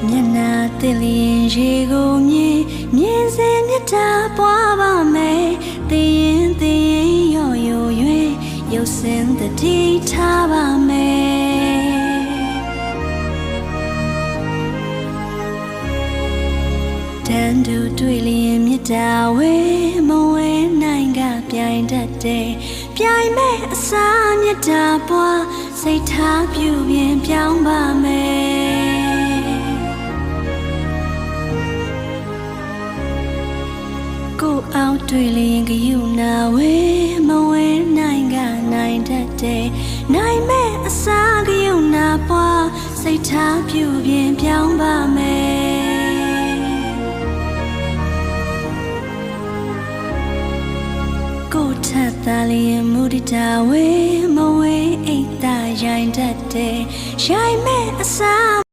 မျက်နှာသစ်လျင်ရေကိုမြင်စေမြတ်တာပွားပါမယ်သိရင်ရော့ရွေရုပ်စင်တတိထားပါမယ်တန်တူတွေ့လျင်မြတ်တာဝဲမဝဲနိုင်ကပြိုင်တတ်တယ်ပြိုင်မဲ့အစားမြတ်တာပွားစိတ်ထားပြုပြင်ပြောင်းပါမယ်ကိုအောင်တွေ့လျင်ကယူနာဝဲမဝဲနိုင်ကနိုင်တတ်တယ်နိုင်မဲ့အစားကယူနာပွားစိတ်ထားပြုပြင်ပြောင်းပါမယ်ကိုထက်သားလျင်မူတတာဝဲမဝဲအိတ်သားရိုင်တတ်တယ်ရိုင်မဲ့အစား